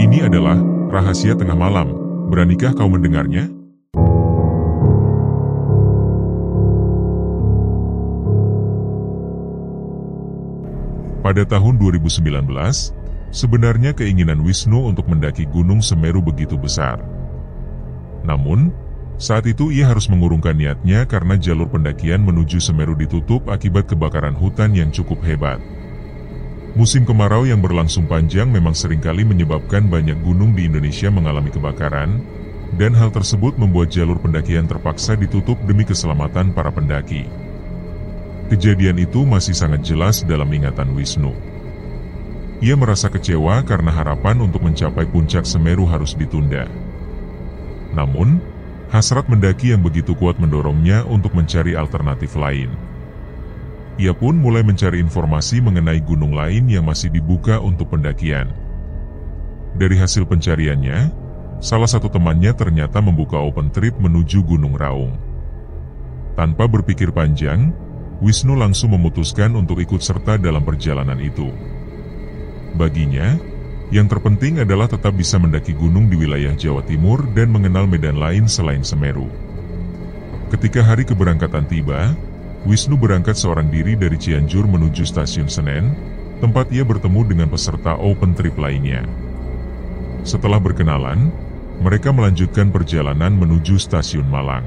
Ini adalah rahasia tengah malam. Beranikah kau mendengarnya? Pada tahun 2019, sebenarnya keinginan Wisnu untuk mendaki Gunung Semeru begitu besar. Namun, saat itu ia harus mengurungkan niatnya karena jalur pendakian menuju Semeru ditutup akibat kebakaran hutan yang cukup hebat. Musim kemarau yang berlangsung panjang memang seringkali menyebabkan banyak gunung di Indonesia mengalami kebakaran, dan hal tersebut membuat jalur pendakian terpaksa ditutup demi keselamatan para pendaki. Kejadian itu masih sangat jelas dalam ingatan Wisnu. Ia merasa kecewa karena harapan untuk mencapai puncak Semeru harus ditunda. Namun, hasrat mendaki yang begitu kuat mendorongnya untuk mencari alternatif lain. Ia pun mulai mencari informasi mengenai gunung lain yang masih dibuka untuk pendakian. Dari hasil pencariannya, salah satu temannya ternyata membuka open trip menuju Gunung Raung. Tanpa berpikir panjang, Wisnu langsung memutuskan untuk ikut serta dalam perjalanan itu. Baginya, yang terpenting adalah tetap bisa mendaki gunung di wilayah Jawa Timur dan mengenal medan lain selain Semeru. Ketika hari keberangkatan tiba, Wisnu berangkat seorang diri dari Cianjur menuju stasiun Senen, tempat ia bertemu dengan peserta open trip lainnya. Setelah berkenalan, mereka melanjutkan perjalanan menuju stasiun Malang.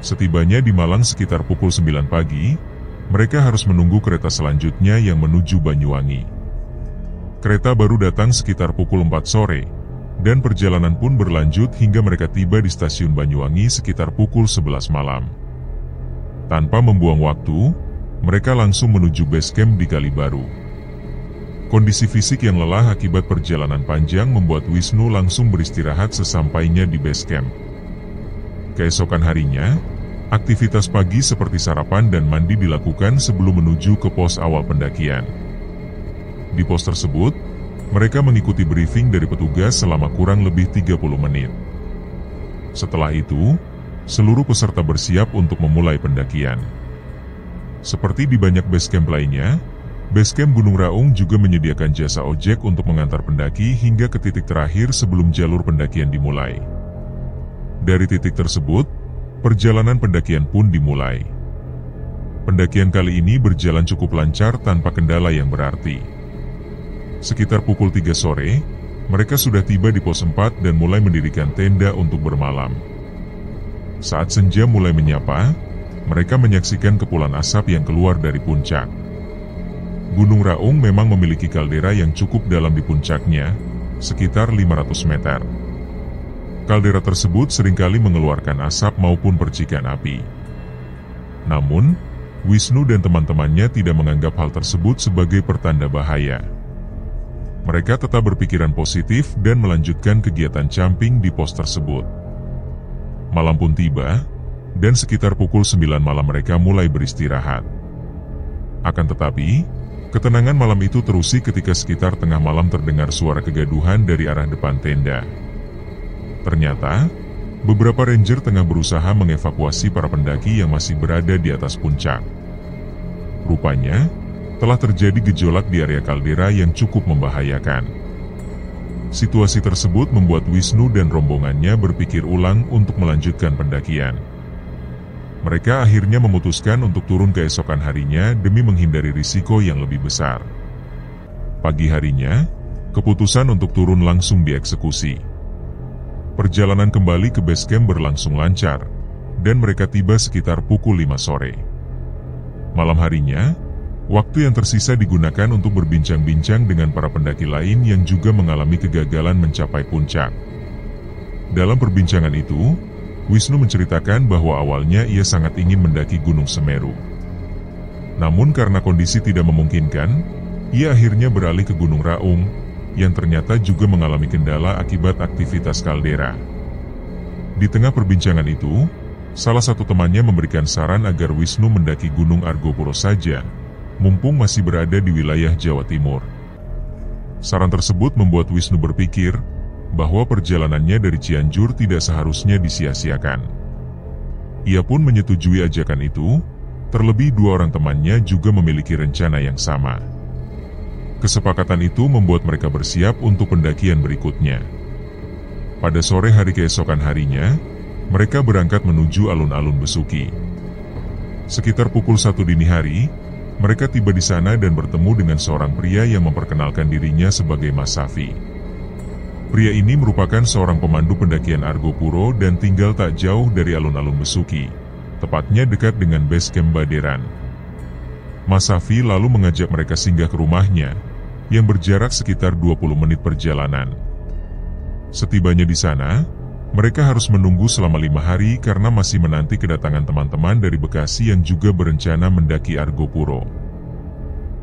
Setibanya di Malang sekitar pukul 9 pagi, mereka harus menunggu kereta selanjutnya yang menuju Banyuwangi. Kereta baru datang sekitar pukul 4 sore, dan perjalanan pun berlanjut hingga mereka tiba di stasiun Banyuwangi sekitar pukul 11 malam. Tanpa membuang waktu, mereka langsung menuju base camp di Kalibaru. Kondisi fisik yang lelah akibat perjalanan panjang membuat Wisnu langsung beristirahat sesampainya di base camp. Keesokan harinya, aktivitas pagi seperti sarapan dan mandi dilakukan sebelum menuju ke pos awal pendakian. Di pos tersebut, mereka mengikuti briefing dari petugas selama kurang lebih 30 menit. Setelah itu, seluruh peserta bersiap untuk memulai pendakian. Seperti di banyak base camp lainnya, base camp Gunung Raung juga menyediakan jasa ojek untuk mengantar pendaki hingga ke titik terakhir sebelum jalur pendakian dimulai. Dari titik tersebut, perjalanan pendakian pun dimulai. Pendakian kali ini berjalan cukup lancar tanpa kendala yang berarti. Sekitar pukul 3 sore, mereka sudah tiba di pos 4 dan mulai mendirikan tenda untuk bermalam. Saat senja mulai menyapa, mereka menyaksikan kepulan asap yang keluar dari puncak. Gunung Raung memang memiliki kaldera yang cukup dalam di puncaknya, sekitar 500 meter. Kaldera tersebut seringkali mengeluarkan asap maupun percikan api. Namun, Wisnu dan teman-temannya tidak menganggap hal tersebut sebagai pertanda bahaya. Mereka tetap berpikiran positif dan melanjutkan kegiatan camping di pos tersebut. Malam pun tiba, dan sekitar pukul 9 malam mereka mulai beristirahat. Akan tetapi, ketenangan malam itu terusi ketika sekitar tengah malam terdengar suara kegaduhan dari arah depan tenda. Ternyata, beberapa ranger tengah berusaha mengevakuasi para pendaki yang masih berada di atas puncak. Rupanya, telah terjadi gejolak di area kaldera yang cukup membahayakan. Situasi tersebut membuat Wisnu dan rombongannya berpikir ulang untuk melanjutkan pendakian. Mereka akhirnya memutuskan untuk turun keesokan harinya demi menghindari risiko yang lebih besar. Pagi harinya, keputusan untuk turun langsung dieksekusi. Perjalanan kembali ke base camp berlangsung lancar, dan mereka tiba sekitar pukul 5 sore. Malam harinya, waktu yang tersisa digunakan untuk berbincang-bincang dengan para pendaki lain yang juga mengalami kegagalan mencapai puncak. Dalam perbincangan itu, Wisnu menceritakan bahwa awalnya ia sangat ingin mendaki Gunung Semeru. Namun karena kondisi tidak memungkinkan, ia akhirnya beralih ke Gunung Raung, yang ternyata juga mengalami kendala akibat aktivitas kaldera. Di tengah perbincangan itu, salah satu temannya memberikan saran agar Wisnu mendaki Gunung Argopuro saja, mumpung masih berada di wilayah Jawa Timur. Saran tersebut membuat Wisnu berpikir bahwa perjalanannya dari Cianjur tidak seharusnya disia-siakan. Ia pun menyetujui ajakan itu, terlebih 2 orang temannya juga memiliki rencana yang sama. Kesepakatan itu membuat mereka bersiap untuk pendakian berikutnya. Pada sore hari keesokan harinya, mereka berangkat menuju alun-alun Besuki. Sekitar pukul 1 dini hari, mereka tiba di sana dan bertemu dengan seorang pria yang memperkenalkan dirinya sebagai Mas Safi. Pria ini merupakan seorang pemandu pendakian Argo Puro dan tinggal tak jauh dari alun-alun Besuki, tepatnya dekat dengan base camp Baderan. Mas Safi lalu mengajak mereka singgah ke rumahnya, yang berjarak sekitar 20 menit perjalanan. Setibanya di sana, mereka harus menunggu selama 5 hari karena masih menanti kedatangan teman-teman dari Bekasi yang juga berencana mendaki Argo Puro.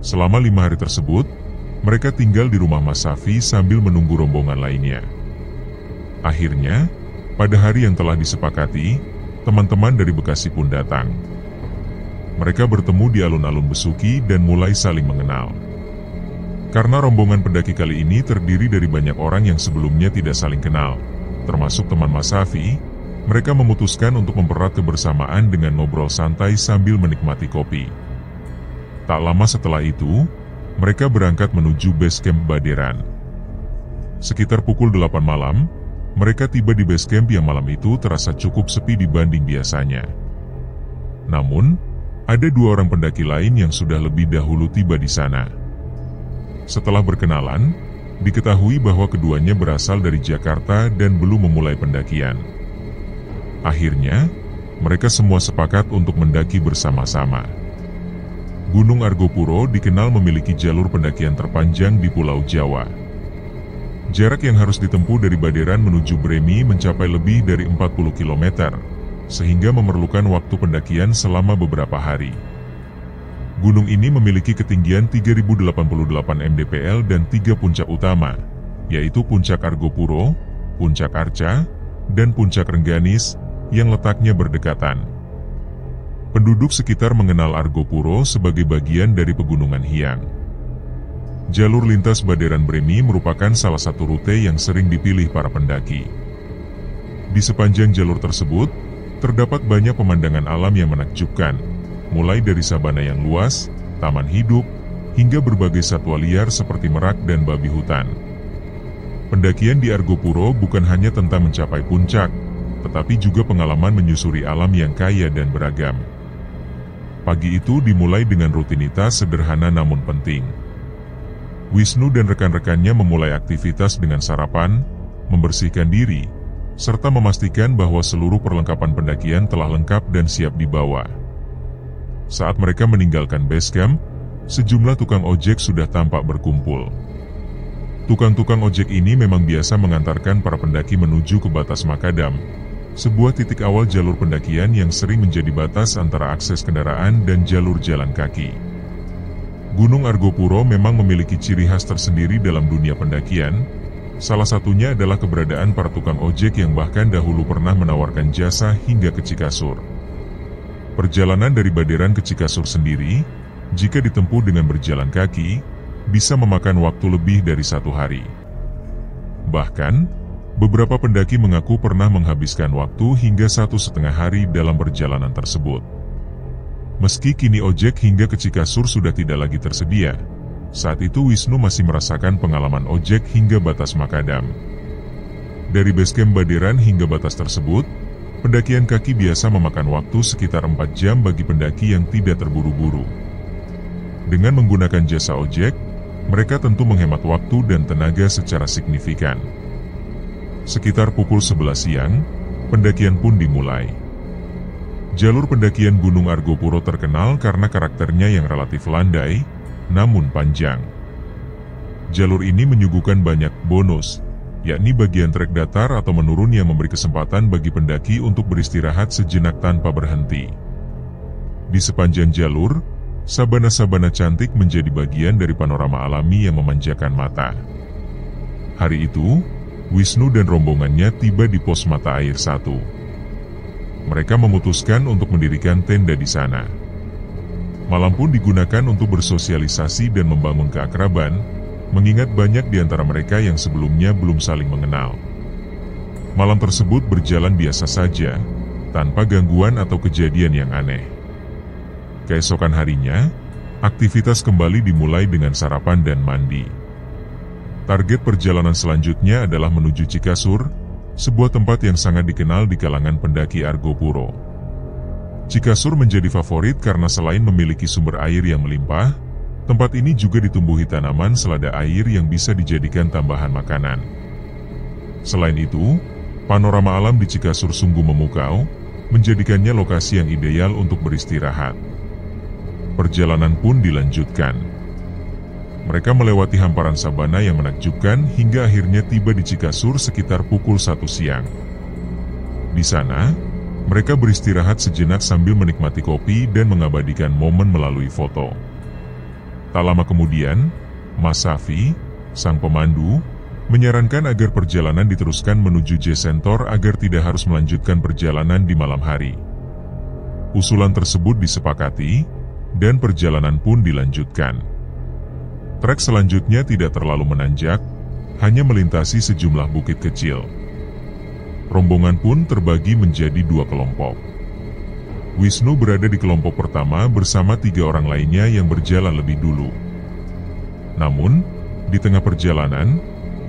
Selama 5 hari tersebut, mereka tinggal di rumah Mas Safi sambil menunggu rombongan lainnya. Akhirnya, pada hari yang telah disepakati, teman-teman dari Bekasi pun datang. Mereka bertemu di alun-alun Besuki dan mulai saling mengenal. Karena rombongan pendaki kali ini terdiri dari banyak orang yang sebelumnya tidak saling kenal, termasuk teman Mas Safi, mereka memutuskan untuk mempererat kebersamaan dengan ngobrol santai sambil menikmati kopi. Tak lama setelah itu, mereka berangkat menuju base camp Baderan. Sekitar pukul 8 malam, mereka tiba di base camp yang malam itu terasa cukup sepi dibanding biasanya. Namun, ada 2 orang pendaki lain yang sudah lebih dahulu tiba di sana. Setelah berkenalan, diketahui bahwa keduanya berasal dari Jakarta dan belum memulai pendakian. Akhirnya, mereka semua sepakat untuk mendaki bersama-sama. Gunung Argo Puro dikenal memiliki jalur pendakian terpanjang di Pulau Jawa. Jarak yang harus ditempuh dari Baderan menuju Bremi mencapai lebih dari 40 km, sehingga memerlukan waktu pendakian selama beberapa hari. Gunung ini memiliki ketinggian 3088 mdpl dan 3 puncak utama, yaitu Puncak Argo Puro, Puncak Arca, dan Puncak Rengganis, yang letaknya berdekatan. Penduduk sekitar mengenal Argo Puro sebagai bagian dari Pegunungan Hyang. Jalur lintas Baderan Bremi merupakan salah satu rute yang sering dipilih para pendaki. Di sepanjang jalur tersebut, terdapat banyak pemandangan alam yang menakjubkan, mulai dari sabana yang luas, taman hidup, hingga berbagai satwa liar seperti merak dan babi hutan. Pendakian di Argo Puro bukan hanya tentang mencapai puncak, tetapi juga pengalaman menyusuri alam yang kaya dan beragam. Pagi itu dimulai dengan rutinitas sederhana namun penting. Wisnu dan rekan-rekannya memulai aktivitas dengan sarapan, membersihkan diri, serta memastikan bahwa seluruh perlengkapan pendakian telah lengkap dan siap dibawa. Saat mereka meninggalkan base camp, sejumlah tukang ojek sudah tampak berkumpul. Tukang-tukang ojek ini memang biasa mengantarkan para pendaki menuju ke Batas Makadam, sebuah titik awal jalur pendakian yang sering menjadi batas antara akses kendaraan dan jalur jalan kaki. Gunung Argo Puro memang memiliki ciri khas tersendiri dalam dunia pendakian, salah satunya adalah keberadaan para tukang ojek yang bahkan dahulu pernah menawarkan jasa hingga ke Cikasur. Perjalanan dari Baderan ke Cikasur sendiri, jika ditempuh dengan berjalan kaki, bisa memakan waktu lebih dari 1 hari. Bahkan, beberapa pendaki mengaku pernah menghabiskan waktu hingga 1,5 hari dalam perjalanan tersebut. Meski kini ojek hingga ke Cikasur sudah tidak lagi tersedia, saat itu Wisnu masih merasakan pengalaman ojek hingga Batas Makadam. Dari base camp Baderan hingga batas tersebut, pendakian kaki biasa memakan waktu sekitar 4 jam bagi pendaki yang tidak terburu-buru. Dengan menggunakan jasa ojek, mereka tentu menghemat waktu dan tenaga secara signifikan. Sekitar pukul 11 siang, pendakian pun dimulai. Jalur pendakian Gunung Argo Puro terkenal karena karakternya yang relatif landai, namun panjang. Jalur ini menyuguhkan banyak bonus, yakni bagian trek datar atau menurun yang memberi kesempatan bagi pendaki untuk beristirahat sejenak tanpa berhenti. Di sepanjang jalur, sabana-sabana cantik menjadi bagian dari panorama alami yang memanjakan mata. Hari itu, Wisnu dan rombongannya tiba di pos mata air 1. Mereka memutuskan untuk mendirikan tenda di sana. Malam pun digunakan untuk bersosialisasi dan membangun keakraban, mengingat banyak di antara mereka yang sebelumnya belum saling mengenal. Malam tersebut berjalan biasa saja, tanpa gangguan atau kejadian yang aneh. Keesokan harinya, Aktivitas kembali dimulai dengan sarapan dan mandi. Target perjalanan selanjutnya adalah menuju Cikasur, sebuah tempat yang sangat dikenal di kalangan pendaki Argopuro. Cikasur menjadi favorit karena selain memiliki sumber air yang melimpah, tempat ini juga ditumbuhi tanaman selada air yang bisa dijadikan tambahan makanan. Selain itu, panorama alam di Cikasur sungguh memukau, menjadikannya lokasi yang ideal untuk beristirahat. Perjalanan pun dilanjutkan. Mereka melewati hamparan sabana yang menakjubkan hingga akhirnya tiba di Cikasur sekitar pukul 1 siang. Di sana, mereka beristirahat sejenak sambil menikmati kopi dan mengabadikan momen melalui foto. Tak lama kemudian, Mas Safi, sang pemandu, menyarankan agar perjalanan diteruskan menuju J-Center agar tidak harus melanjutkan perjalanan di malam hari. Usulan tersebut disepakati, dan perjalanan pun dilanjutkan. Trek selanjutnya tidak terlalu menanjak, hanya melintasi sejumlah bukit kecil. Rombongan pun terbagi menjadi 2 kelompok. Wisnu berada di kelompok pertama bersama 3 orang lainnya yang berjalan lebih dulu. Namun, di tengah perjalanan,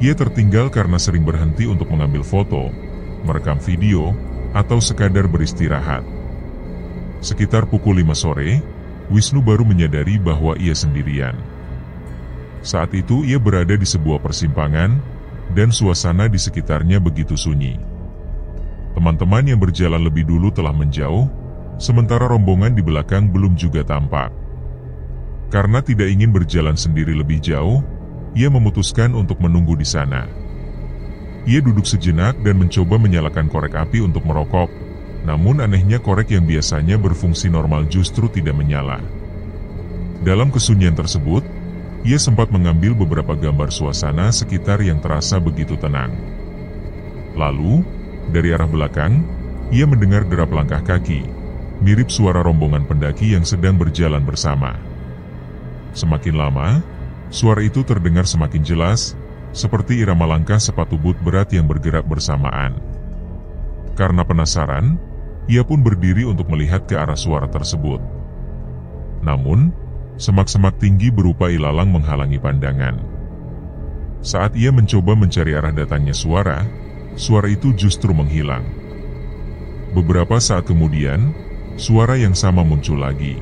ia tertinggal karena sering berhenti untuk mengambil foto, merekam video, atau sekadar beristirahat. Sekitar pukul 5 sore, Wisnu baru menyadari bahwa ia sendirian. Saat itu ia berada di sebuah persimpangan, dan suasana di sekitarnya begitu sunyi. Teman-teman yang berjalan lebih dulu telah menjauh, sementara rombongan di belakang belum juga tampak. Karena tidak ingin berjalan sendiri lebih jauh, ia memutuskan untuk menunggu di sana. Ia duduk sejenak dan mencoba menyalakan korek api untuk merokok. Namun anehnya korek yang biasanya berfungsi normal justru tidak menyala. Dalam kesunyian tersebut, ia sempat mengambil beberapa gambar suasana sekitar yang terasa begitu tenang. Lalu, dari arah belakang, ia mendengar derap langkah kaki, mirip suara rombongan pendaki yang sedang berjalan bersama. Semakin lama, suara itu terdengar semakin jelas, seperti irama langkah sepatu boot berat yang bergerak bersamaan. Karena penasaran, ia pun berdiri untuk melihat ke arah suara tersebut. Namun, semak-semak tinggi berupa ilalang menghalangi pandangan. Saat ia mencoba mencari arah datangnya suara itu justru menghilang. Beberapa saat kemudian, suara yang sama muncul lagi.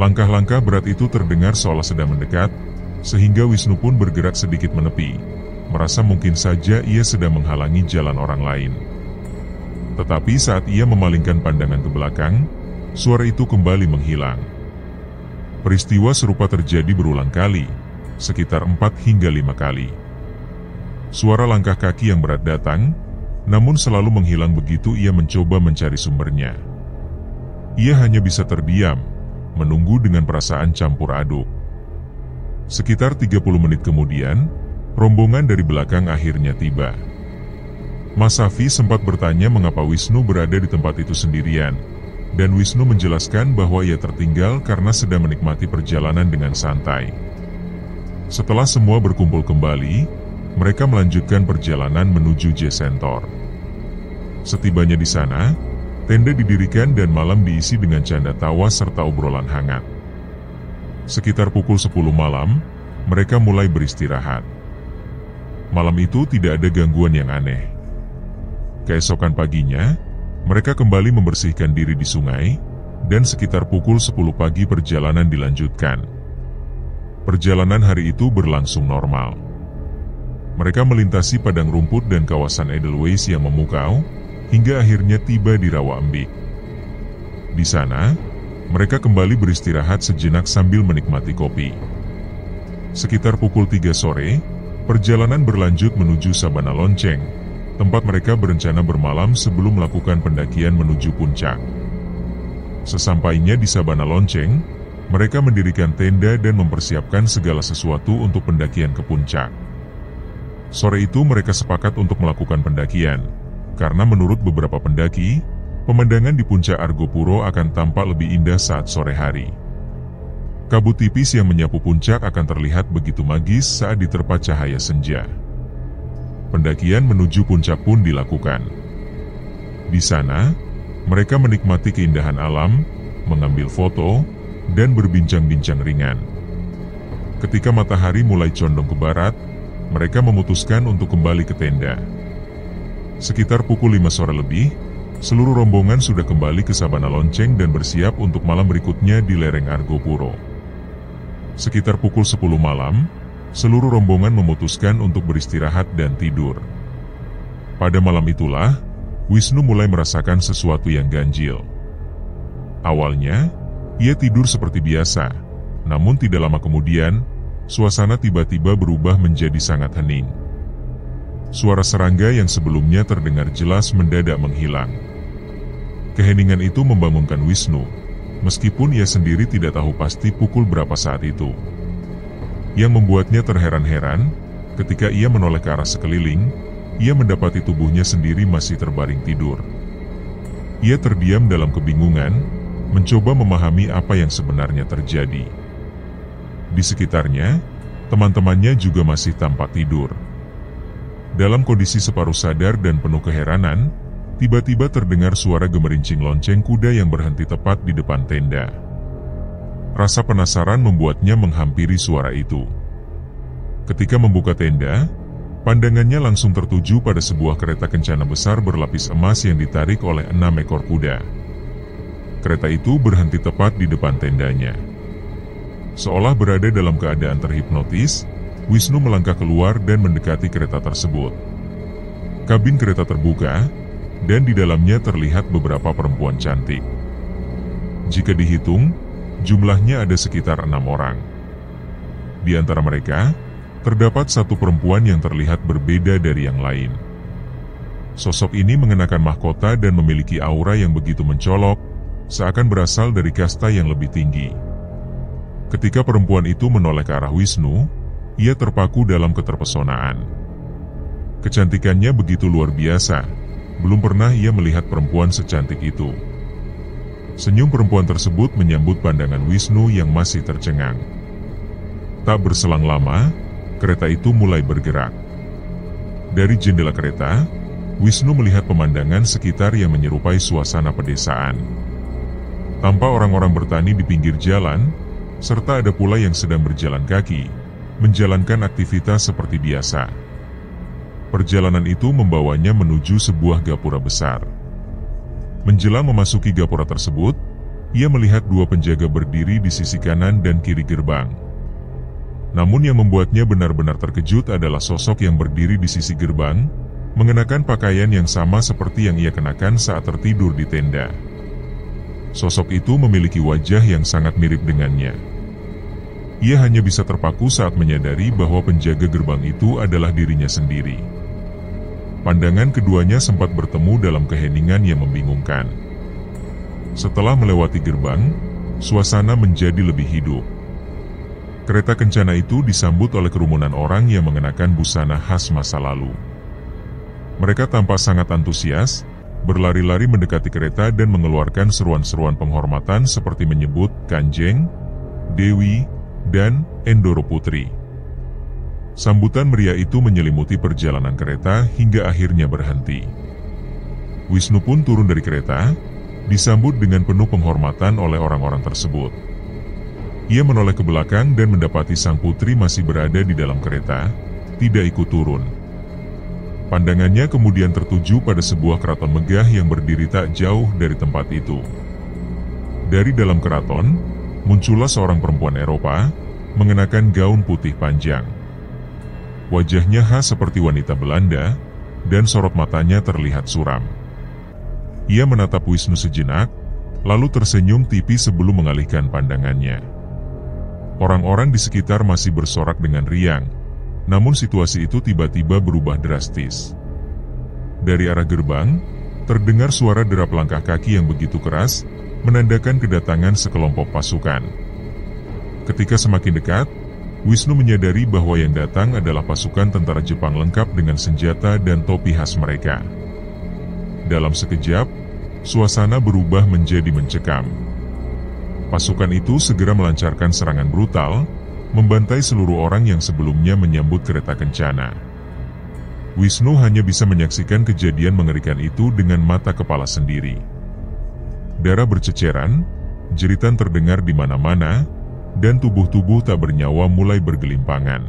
Langkah-langkah berat itu terdengar seolah sedang mendekat, sehingga Wisnu pun bergerak sedikit menepi, merasa mungkin saja ia sedang menghalangi jalan orang lain. Tetapi saat ia memalingkan pandangan ke belakang, suara itu kembali menghilang. Peristiwa serupa terjadi berulang kali, sekitar 4 hingga 5 kali. Suara langkah kaki yang berat datang, namun selalu menghilang begitu ia mencoba mencari sumbernya. Ia hanya bisa terdiam, menunggu dengan perasaan campur aduk. Sekitar 30 menit kemudian, rombongan dari belakang akhirnya tiba. Mas Safi sempat bertanya mengapa Wisnu berada di tempat itu sendirian, dan Wisnu menjelaskan bahwa ia tertinggal karena sedang menikmati perjalanan dengan santai. Setelah semua berkumpul kembali, mereka melanjutkan perjalanan menuju J-Center. Setibanya di sana, tenda didirikan dan malam diisi dengan canda tawa serta obrolan hangat. Sekitar pukul 10 malam, mereka mulai beristirahat. Malam itu tidak ada gangguan yang aneh. Keesokan paginya, mereka kembali membersihkan diri di sungai, dan sekitar pukul 10 pagi perjalanan dilanjutkan. Perjalanan hari itu berlangsung normal. Mereka melintasi padang rumput dan kawasan Edelweiss yang memukau, hingga akhirnya tiba di Rawa Embik. Di sana, mereka kembali beristirahat sejenak sambil menikmati kopi. Sekitar pukul 3 sore, perjalanan berlanjut menuju Sabana Lonceng, tempat mereka berencana bermalam sebelum melakukan pendakian menuju puncak. Sesampainya di Sabana Lonceng, mereka mendirikan tenda dan mempersiapkan segala sesuatu untuk pendakian ke puncak. Sore itu mereka sepakat untuk melakukan pendakian, karena menurut beberapa pendaki, pemandangan di puncak Argopuro akan tampak lebih indah saat sore hari. Kabut tipis yang menyapu puncak akan terlihat begitu magis saat diterpa cahaya senja. Pendakian menuju puncak pun dilakukan. Di sana, mereka menikmati keindahan alam, mengambil foto, dan berbincang-bincang ringan. Ketika matahari mulai condong ke barat, mereka memutuskan untuk kembali ke tenda. Sekitar pukul 5 sore lebih, seluruh rombongan sudah kembali ke Sabana Lonceng dan bersiap untuk malam berikutnya di lereng Argopuro. Sekitar pukul 10 malam, seluruh rombongan memutuskan untuk beristirahat dan tidur. Pada malam itulah, Wisnu mulai merasakan sesuatu yang ganjil. Awalnya, ia tidur seperti biasa, namun tidak lama kemudian, suasana tiba-tiba berubah menjadi sangat hening. Suara serangga yang sebelumnya terdengar jelas mendadak menghilang. Keheningan itu membangunkan Wisnu, meskipun ia sendiri tidak tahu pasti pukul berapa saat itu. Yang membuatnya terheran-heran, ketika ia menoleh ke arah sekeliling, ia mendapati tubuhnya sendiri masih terbaring tidur. Ia terdiam dalam kebingungan, mencoba memahami apa yang sebenarnya terjadi. Di sekitarnya, teman-temannya juga masih tampak tidur. Dalam kondisi separuh sadar dan penuh keheranan, tiba-tiba terdengar suara gemerincing lonceng kuda yang berhenti tepat di depan tenda. Rasa penasaran membuatnya menghampiri suara itu. Ketika membuka tenda, pandangannya langsung tertuju pada sebuah kereta kencana besar berlapis emas yang ditarik oleh 6 ekor kuda. Kereta itu berhenti tepat di depan tendanya. Seolah berada dalam keadaan terhipnotis, Wisnu melangkah keluar dan mendekati kereta tersebut. Kabin kereta terbuka, dan di dalamnya terlihat beberapa perempuan cantik. Jika dihitung, jumlahnya ada sekitar 6 orang. Di antara mereka, terdapat satu perempuan yang terlihat berbeda dari yang lain. Sosok ini mengenakan mahkota dan memiliki aura yang begitu mencolok, seakan berasal dari kasta yang lebih tinggi. Ketika perempuan itu menoleh ke arah Wisnu, ia terpaku dalam keterpesonaan. Kecantikannya begitu luar biasa, belum pernah ia melihat perempuan secantik itu. Senyum perempuan tersebut menyambut pandangan Wisnu yang masih tercengang. Tak berselang lama, kereta itu mulai bergerak. Dari jendela kereta, Wisnu melihat pemandangan sekitar yang menyerupai suasana pedesaan. Tampak orang-orang bertani di pinggir jalan, serta ada pula yang sedang berjalan kaki, menjalankan aktivitas seperti biasa. Perjalanan itu membawanya menuju sebuah gapura besar. Menjelang memasuki gapura tersebut, ia melihat 2 penjaga berdiri di sisi kanan dan kiri gerbang. Namun yang membuatnya benar-benar terkejut adalah sosok yang berdiri di sisi gerbang, mengenakan pakaian yang sama seperti yang ia kenakan saat tertidur di tenda. Sosok itu memiliki wajah yang sangat mirip dengannya. Ia hanya bisa terpaku saat menyadari bahwa penjaga gerbang itu adalah dirinya sendiri. Pandangan keduanya sempat bertemu dalam keheningan yang membingungkan. Setelah melewati gerbang, suasana menjadi lebih hidup. Kereta kencana itu disambut oleh kerumunan orang yang mengenakan busana khas masa lalu. Mereka tampak sangat antusias, berlari-lari mendekati kereta dan mengeluarkan seruan-seruan penghormatan seperti menyebut Kanjeng, Dewi, dan Endoro Putri. Sambutan meriah itu menyelimuti perjalanan kereta hingga akhirnya berhenti. Wisnu pun turun dari kereta, disambut dengan penuh penghormatan oleh orang-orang tersebut. Ia menoleh ke belakang dan mendapati sang putri masih berada di dalam kereta, tidak ikut turun. Pandangannya kemudian tertuju pada sebuah keraton megah yang berdiri tak jauh dari tempat itu. Dari dalam keraton, muncullah seorang perempuan Eropa, mengenakan gaun putih panjang. Wajahnya khas seperti wanita Belanda, dan sorot matanya terlihat suram. Ia menatap Wisnu sejenak, lalu tersenyum tipis sebelum mengalihkan pandangannya. Orang-orang di sekitar masih bersorak dengan riang, namun situasi itu tiba-tiba berubah drastis. Dari arah gerbang, terdengar suara derap langkah kaki yang begitu keras, menandakan kedatangan sekelompok pasukan. Ketika semakin dekat, Wisnu menyadari bahwa yang datang adalah pasukan tentara Jepang lengkap dengan senjata dan topi khas mereka. Dalam sekejap, suasana berubah menjadi mencekam. Pasukan itu segera melancarkan serangan brutal, membantai seluruh orang yang sebelumnya menyambut kereta kencana. Wisnu hanya bisa menyaksikan kejadian mengerikan itu dengan mata kepala sendiri. Darah berceceran, jeritan terdengar di mana-mana, dan tubuh-tubuh tak bernyawa mulai bergelimpangan.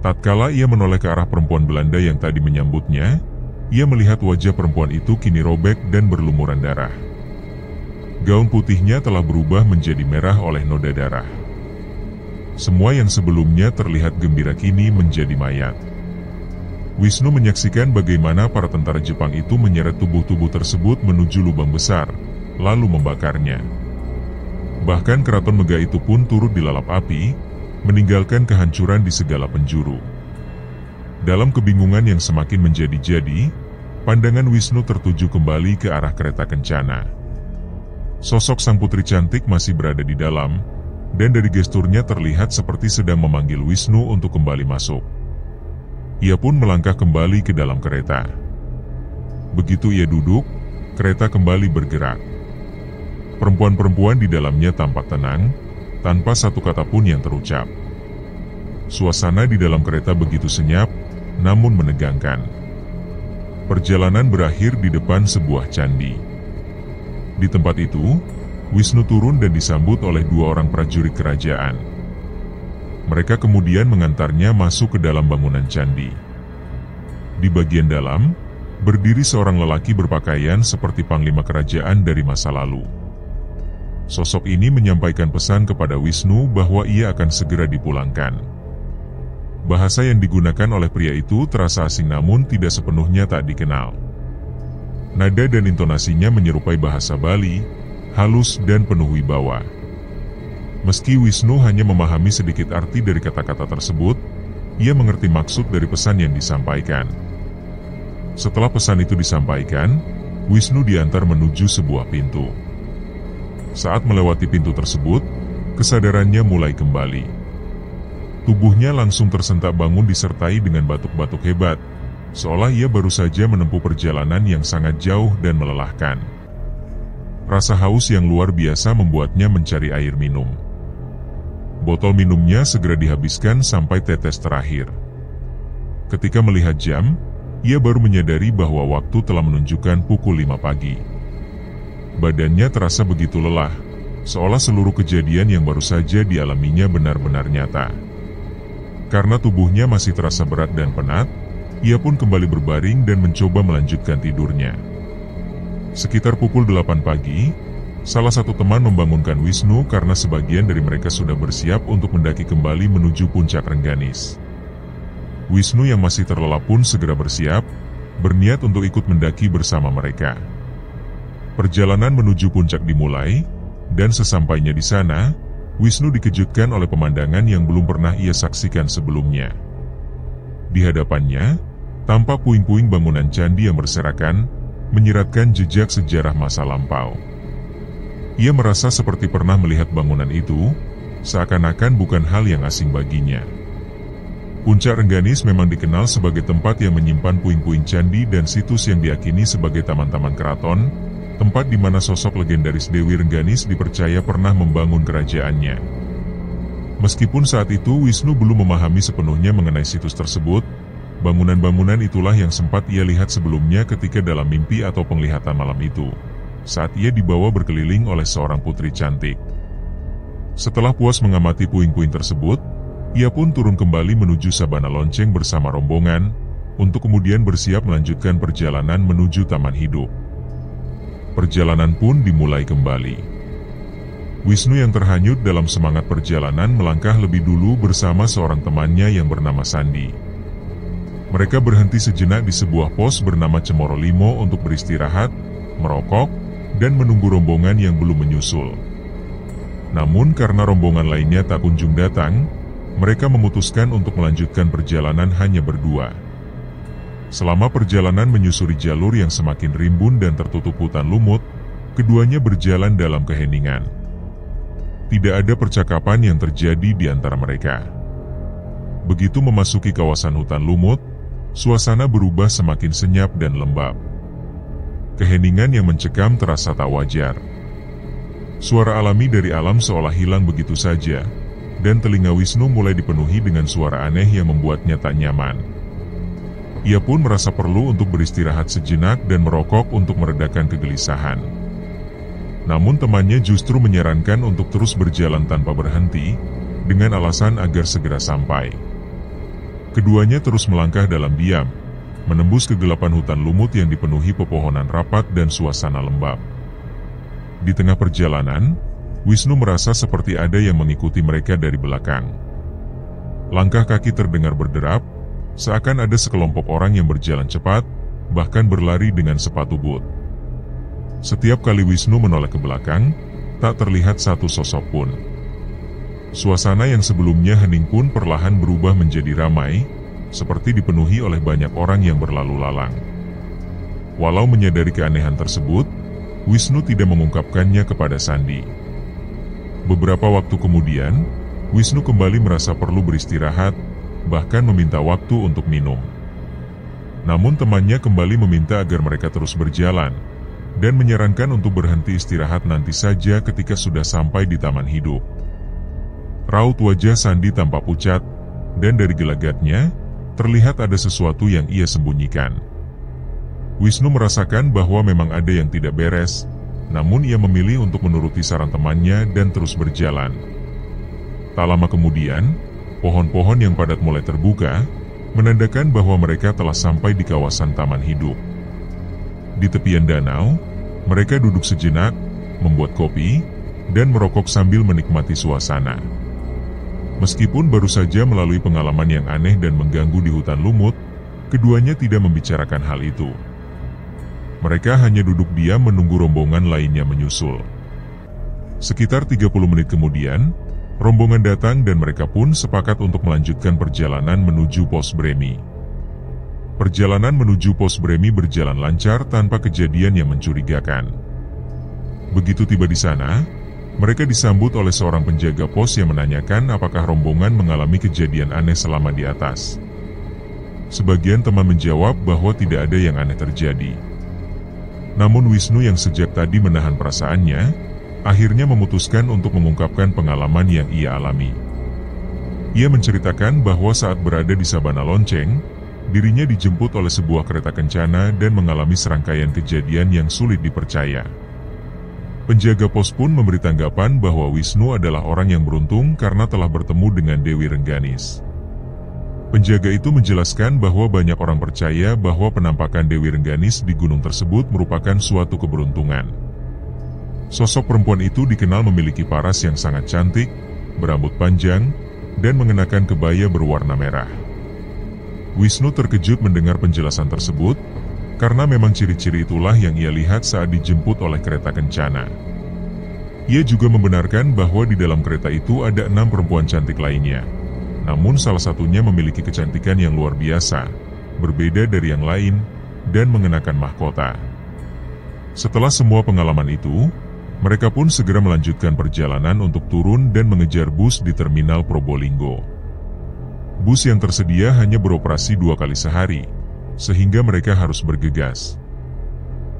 Tatkala ia menoleh ke arah perempuan Belanda yang tadi menyambutnya, ia melihat wajah perempuan itu kini robek dan berlumuran darah. Gaun putihnya telah berubah menjadi merah oleh noda darah. Semua yang sebelumnya terlihat gembira kini menjadi mayat. Wisnu menyaksikan bagaimana para tentara Jepang itu menyeret tubuh-tubuh tersebut menuju lubang besar, lalu membakarnya. Bahkan keraton megah itu pun turut dilalap api, meninggalkan kehancuran di segala penjuru. Dalam kebingungan yang semakin menjadi-jadi, pandangan Wisnu tertuju kembali ke arah kereta kencana. Sosok sang putri cantik masih berada di dalam, dan dari gesturnya terlihat seperti sedang memanggil Wisnu untuk kembali masuk. Ia pun melangkah kembali ke dalam kereta. Begitu ia duduk, kereta kembali bergerak. Perempuan-perempuan di dalamnya tampak tenang, tanpa satu kata pun yang terucap. Suasana di dalam kereta begitu senyap, namun menegangkan. Perjalanan berakhir di depan sebuah candi. Di tempat itu, Wisnu turun dan disambut oleh 2 orang prajurit kerajaan. Mereka kemudian mengantarnya masuk ke dalam bangunan candi. Di bagian dalam, berdiri seorang lelaki berpakaian seperti panglima kerajaan dari masa lalu. Sosok ini menyampaikan pesan kepada Wisnu bahwa ia akan segera dipulangkan. Bahasa yang digunakan oleh pria itu terasa asing namun tidak sepenuhnya tak dikenal. Nada dan intonasinya menyerupai bahasa Bali, halus dan penuh wibawa. Meski Wisnu hanya memahami sedikit arti dari kata-kata tersebut, ia mengerti maksud dari pesan yang disampaikan. Setelah pesan itu disampaikan, Wisnu diantar menuju sebuah pintu. Saat melewati pintu tersebut, kesadarannya mulai kembali. Tubuhnya langsung tersentak bangun disertai dengan batuk-batuk hebat, seolah ia baru saja menempuh perjalanan yang sangat jauh dan melelahkan. Rasa haus yang luar biasa membuatnya mencari air minum. Botol minumnya segera dihabiskan sampai tetes terakhir. Ketika melihat jam, ia baru menyadari bahwa waktu telah menunjukkan pukul 5 pagi. Badannya terasa begitu lelah, seolah seluruh kejadian yang baru saja dialaminya benar-benar nyata. Karena tubuhnya masih terasa berat dan penat, ia pun kembali berbaring dan mencoba melanjutkan tidurnya. Sekitar pukul 8 pagi, salah satu teman membangunkan Wisnu karena sebagian dari mereka sudah bersiap untuk mendaki kembali menuju puncak Rengganis. Wisnu yang masih terlelap pun segera bersiap, berniat untuk ikut mendaki bersama mereka. Perjalanan menuju puncak dimulai, dan sesampainya di sana, Wisnu dikejutkan oleh pemandangan yang belum pernah ia saksikan sebelumnya. Di hadapannya, tampak puing-puing bangunan candi yang berserakan, menyiratkan jejak sejarah masa lampau. Ia merasa seperti pernah melihat bangunan itu, seakan-akan bukan hal yang asing baginya. Puncak Rengganis memang dikenal sebagai tempat yang menyimpan puing-puing candi dan situs yang diyakini sebagai taman-taman keraton, tempat di mana sosok legendaris Dewi Rengganis dipercaya pernah membangun kerajaannya. Meskipun saat itu Wisnu belum memahami sepenuhnya mengenai situs tersebut, bangunan-bangunan itulah yang sempat ia lihat sebelumnya ketika dalam mimpi atau penglihatan malam itu, saat ia dibawa berkeliling oleh seorang putri cantik. Setelah puas mengamati puing-puing tersebut, ia pun turun kembali menuju sabana lonceng bersama rombongan, untuk kemudian bersiap melanjutkan perjalanan menuju taman hidup. Perjalanan pun dimulai kembali. Wisnu yang terhanyut dalam semangat perjalanan melangkah lebih dulu bersama seorang temannya yang bernama Sandi. Mereka berhenti sejenak di sebuah pos bernama Cemoro Limo untuk beristirahat, merokok, dan menunggu rombongan yang belum menyusul. Namun karena rombongan lainnya tak kunjung datang, mereka memutuskan untuk melanjutkan perjalanan hanya berdua. Selama perjalanan menyusuri jalur yang semakin rimbun dan tertutup hutan lumut, keduanya berjalan dalam keheningan. Tidak ada percakapan yang terjadi di antara mereka. Begitu memasuki kawasan hutan lumut, suasana berubah semakin senyap dan lembab. Keheningan yang mencekam terasa tak wajar. Suara alami dari alam seolah hilang begitu saja, dan telinga Wisnu mulai dipenuhi dengan suara aneh yang membuatnya tak nyaman. Ia pun merasa perlu untuk beristirahat sejenak dan merokok untuk meredakan kegelisahan. Namun temannya justru menyarankan untuk terus berjalan tanpa berhenti, dengan alasan agar segera sampai. Keduanya terus melangkah dalam diam, menembus kegelapan hutan lumut yang dipenuhi pepohonan rapat dan suasana lembab. Di tengah perjalanan, Wisnu merasa seperti ada yang mengikuti mereka dari belakang. Langkah kaki terdengar berderap, seakan ada sekelompok orang yang berjalan cepat, bahkan berlari dengan sepatu boot. Setiap kali Wisnu menoleh ke belakang, tak terlihat satu sosok pun. Suasana yang sebelumnya hening pun perlahan berubah menjadi ramai, seperti dipenuhi oleh banyak orang yang berlalu lalang. Walau menyadari keanehan tersebut, Wisnu tidak mengungkapkannya kepada Sandi. Beberapa waktu kemudian, Wisnu kembali merasa perlu beristirahat, bahkan meminta waktu untuk minum. Namun temannya kembali meminta agar mereka terus berjalan, dan menyarankan untuk berhenti istirahat nanti saja ketika sudah sampai di taman hidup. Raut wajah Sandi tampak pucat, dan dari gelagatnya, terlihat ada sesuatu yang ia sembunyikan. Wisnu merasakan bahwa memang ada yang tidak beres, namun ia memilih untuk menuruti saran temannya dan terus berjalan. Tak lama kemudian, pohon-pohon yang padat mulai terbuka, menandakan bahwa mereka telah sampai di kawasan taman hidup. Di tepian danau, mereka duduk sejenak, membuat kopi, dan merokok sambil menikmati suasana. Meskipun baru saja melalui pengalaman yang aneh dan mengganggu di hutan lumut, keduanya tidak membicarakan hal itu. Mereka hanya duduk diam menunggu rombongan lainnya menyusul. Sekitar 30 menit kemudian, rombongan datang dan mereka pun sepakat untuk melanjutkan perjalanan menuju pos Bremi. Perjalanan menuju pos Bremi berjalan lancar tanpa kejadian yang mencurigakan. Begitu tiba di sana, mereka disambut oleh seorang penjaga pos yang menanyakan apakah rombongan mengalami kejadian aneh selama di atas. Sebagian teman menjawab bahwa tidak ada yang aneh terjadi. Namun Wisnu yang sejak tadi menahan perasaannya, akhirnya memutuskan untuk mengungkapkan pengalaman yang ia alami. Ia menceritakan bahwa saat berada di Sabana Lonceng, dirinya dijemput oleh sebuah kereta kencana dan mengalami serangkaian kejadian yang sulit dipercaya. Penjaga pos pun memberi tanggapan bahwa Wisnu adalah orang yang beruntung karena telah bertemu dengan Dewi Rengganis. Penjaga itu menjelaskan bahwa banyak orang percaya bahwa penampakan Dewi Rengganis di gunung tersebut merupakan suatu keberuntungan. Sosok perempuan itu dikenal memiliki paras yang sangat cantik, berambut panjang, dan mengenakan kebaya berwarna merah. Wisnu terkejut mendengar penjelasan tersebut, karena memang ciri-ciri itulah yang ia lihat saat dijemput oleh kereta kencana. Ia juga membenarkan bahwa di dalam kereta itu ada 6 perempuan cantik lainnya. Namun salah satunya memiliki kecantikan yang luar biasa, berbeda dari yang lain, dan mengenakan mahkota. Setelah semua pengalaman itu, mereka pun segera melanjutkan perjalanan untuk turun dan mengejar bus di terminal Probolinggo. Bus yang tersedia hanya beroperasi 2 kali sehari, sehingga mereka harus bergegas.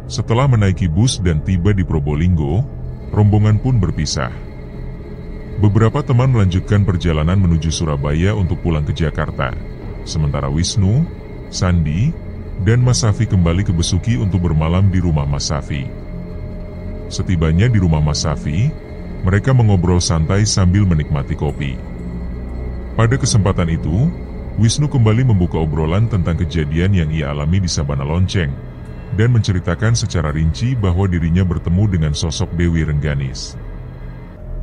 Setelah menaiki bus dan tiba di Probolinggo, rombongan pun berpisah. Beberapa teman melanjutkan perjalanan menuju Surabaya untuk pulang ke Jakarta, sementara Wisnu, Sandi, dan Mas Safi kembali ke Besuki untuk bermalam di rumah Mas Safi. Setibanya di rumah Mas Safi, mereka mengobrol santai sambil menikmati kopi. Pada kesempatan itu, Wisnu kembali membuka obrolan tentang kejadian yang ia alami di Sabana Lonceng, dan menceritakan secara rinci bahwa dirinya bertemu dengan sosok Dewi Rengganis.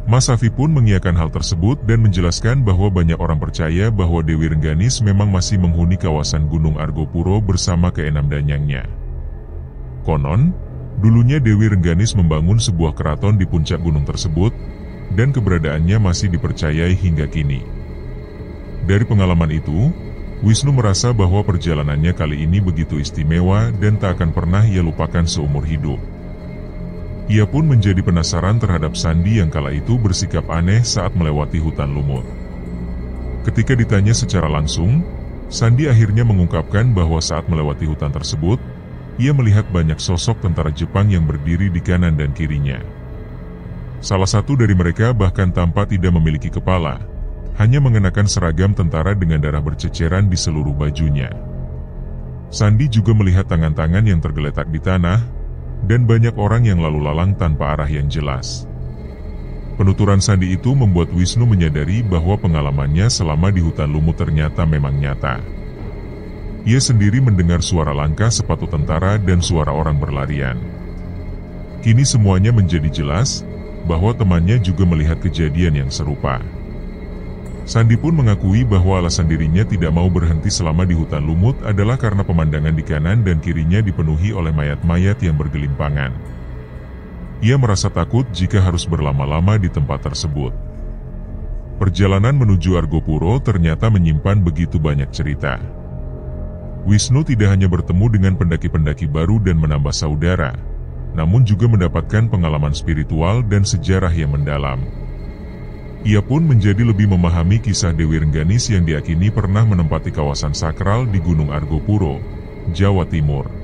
Mas Safi pun mengiyakan hal tersebut dan menjelaskan bahwa banyak orang percaya bahwa Dewi Rengganis memang masih menghuni kawasan Gunung Argopuro bersama keenam danyangnya. Konon, dulunya Dewi Rengganis membangun sebuah keraton di puncak gunung tersebut, dan keberadaannya masih dipercayai hingga kini. Dari pengalaman itu, Wisnu merasa bahwa perjalanannya kali ini begitu istimewa dan tak akan pernah ia lupakan seumur hidup. Ia pun menjadi penasaran terhadap Sandi yang kala itu bersikap aneh saat melewati hutan lumut. Ketika ditanya secara langsung, Sandi akhirnya mengungkapkan bahwa saat melewati hutan tersebut, ia melihat banyak sosok tentara Jepang yang berdiri di kanan dan kirinya. Salah satu dari mereka bahkan tampak tidak memiliki kepala, hanya mengenakan seragam tentara dengan darah berceceran di seluruh bajunya. Sandi juga melihat tangan-tangan yang tergeletak di tanah, dan banyak orang yang lalu lalang tanpa arah yang jelas. Penuturan Sandi itu membuat Wisnu menyadari bahwa pengalamannya selama di hutan lumut ternyata memang nyata. Ia sendiri mendengar suara langkah sepatu tentara dan suara orang berlarian. Kini semuanya menjadi jelas, bahwa temannya juga melihat kejadian yang serupa. Sandi pun mengakui bahwa alasan dirinya tidak mau berhenti selama di hutan lumut adalah karena pemandangan di kanan dan kirinya dipenuhi oleh mayat-mayat yang bergelimpangan. Ia merasa takut jika harus berlama-lama di tempat tersebut. Perjalanan menuju Argopuro ternyata menyimpan begitu banyak cerita. Wisnu tidak hanya bertemu dengan pendaki-pendaki baru dan menambah saudara, namun juga mendapatkan pengalaman spiritual dan sejarah yang mendalam. Ia pun menjadi lebih memahami kisah Dewi Rengganis yang diyakini pernah menempati kawasan sakral di Gunung Argopuro, Jawa Timur.